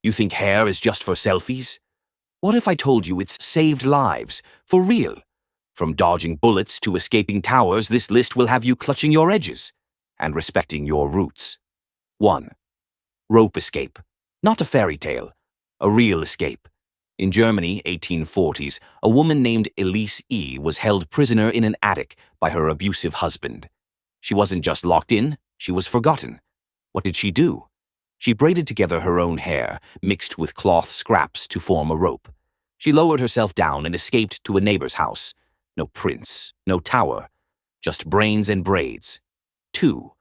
You think hair is just for selfies? What if I told you it's saved lives, for real? From dodging bullets to escaping towers, this list will have you clutching your edges and respecting your roots. 1. Rope escape. Not a fairy tale, a real escape. In Germany, 1840s, a woman named Elise E. was held prisoner in an attic by her abusive husband. She wasn't just locked in, she was forgotten. What did she do? She braided together her own hair, mixed with cloth scraps to form a rope. She lowered herself down and escaped to a neighbor's house. No prince, no tower, just brains and braids. 2.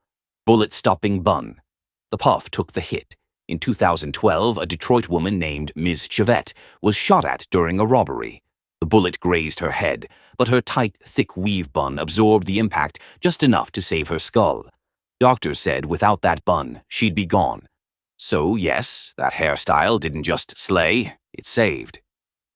Bullet-stopping bun. The puff took the hit. In 2012, a Detroit woman named Ms. Chevette was shot at during a robbery. The bullet grazed her head, but her tight, thick weave bun absorbed the impact just enough to save her skull. Doctors said without that bun, she'd be gone. So yes, that hairstyle didn't just slay, it saved.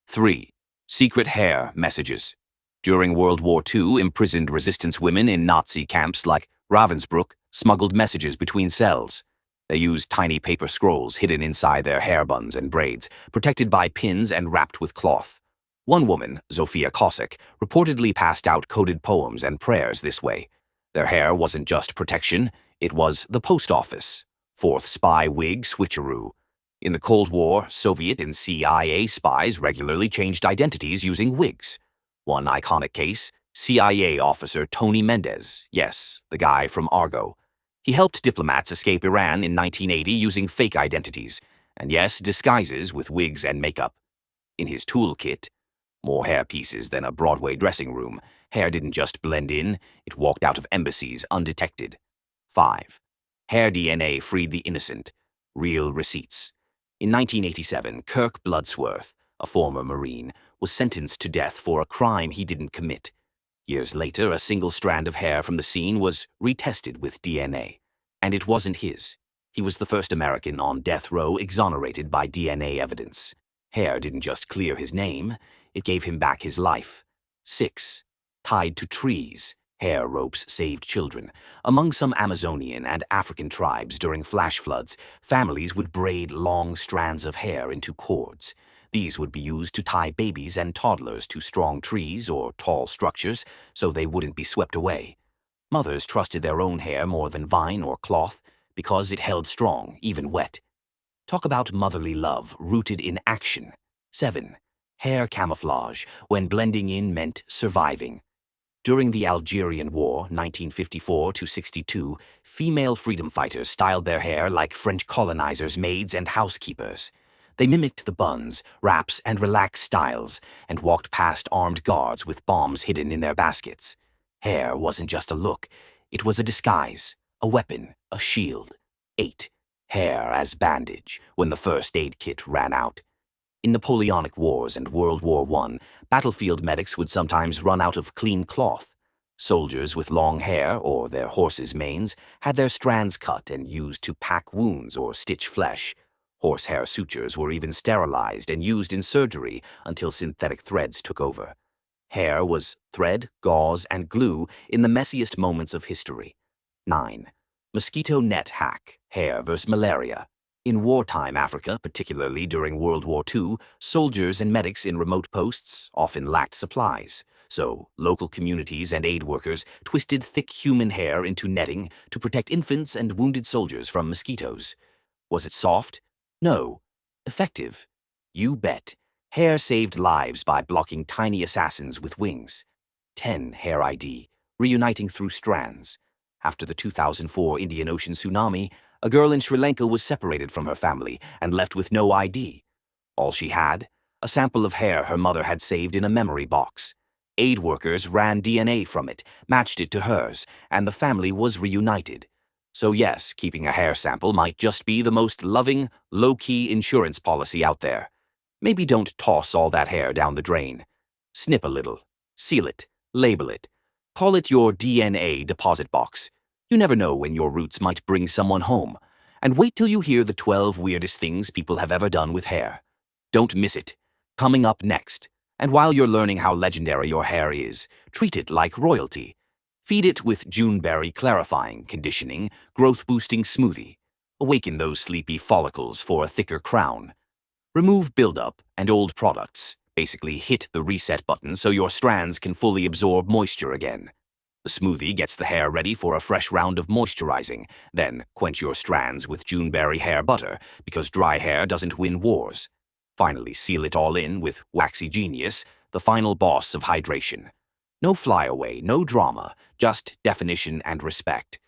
3. Secret hair messages. During World War II, imprisoned resistance women in Nazi camps like Ravensbrück smuggled messages between cells. They used tiny paper scrolls hidden inside their hair buns and braids, protected by pins and wrapped with cloth. One woman, Zofia Kosek, reportedly passed out coded poems and prayers this way. Their hair wasn't just protection, it was the post office. 4th spy wig switcheroo. In the Cold War, Soviet and CIA spies regularly changed identities using wigs. One iconic case, CIA officer Tony Mendez, yes, the guy from Argo. He helped diplomats escape Iran in 1980 using fake identities, and yes, disguises with wigs and makeup. In his toolkit, more hair pieces than a Broadway dressing room, hair didn't just blend in, it walked out of embassies undetected. 5. Hair DNA freed the innocent. Real receipts. In 1987, Kirk Bloodsworth, a former Marine, was sentenced to death for a crime he didn't commit. Years later, a single strand of hair from the scene was retested with DNA. And it wasn't his. He was the first American on death row exonerated by DNA evidence. Hair didn't just clear his name, it gave him back his life. 6. Tied to trees. Hair ropes saved children. Among some Amazonian and African tribes during flash floods, families would braid long strands of hair into cords. These would be used to tie babies and toddlers to strong trees or tall structures so they wouldn't be swept away. Mothers trusted their own hair more than vine or cloth because it held strong, even wet. Talk about motherly love rooted in action. 7. Hair camouflage, when blending in meant surviving. During the Algerian War, 1954-62, female freedom fighters styled their hair like French colonizers' maids and housekeepers. They mimicked the buns, wraps, and relaxed styles, and walked past armed guards with bombs hidden in their baskets. Hair wasn't just a look, it was a disguise, a weapon, a shield. 8. Hair as bandage, when the first aid kit ran out. In Napoleonic Wars and World War I, battlefield medics would sometimes run out of clean cloth. Soldiers with long hair, or their horses' manes, had their strands cut and used to pack wounds or stitch flesh. Horsehair sutures were even sterilized and used in surgery until synthetic threads took over. Hair was thread, gauze, and glue in the messiest moments of history. 9. Mosquito net hack, hair versus malaria. In wartime Africa, particularly during World War II, soldiers and medics in remote posts often lacked supplies. So, local communities and aid workers twisted thick human hair into netting to protect infants and wounded soldiers from mosquitoes. Was it soft? No. Effective? You bet. Hair saved lives by blocking tiny assassins with wings. 10. Hair ID, reuniting through strands. After the 2004 Indian Ocean tsunami, a girl in Sri Lanka was separated from her family and left with no ID. All she had? A sample of hair her mother had saved in a memory box. Aid workers ran DNA from it, matched it to hers, and the family was reunited. So yes, keeping a hair sample might just be the most loving, low-key insurance policy out there. Maybe don't toss all that hair down the drain. Snip a little, seal it, label it. Call it your DNA deposit box. You never know when your roots might bring someone home. And wait till you hear the 12 weirdest things people have ever done with hair. Don't miss it. Coming up next. And while you're learning how legendary your hair is, treat it like royalty. Feed it with Juneberry Clarifying Conditioning Growth Boosting Smoothie. Awaken those sleepy follicles for a thicker crown. Remove buildup and old products. Basically hit the reset button so your strands can fully absorb moisture again. The smoothie gets the hair ready for a fresh round of moisturizing. Then quench your strands with Juneberry hair butter, because dry hair doesn't win wars. Finally, seal it all in with Waxy Genius, the final boss of hydration. No flyaway, no drama, just definition and respect.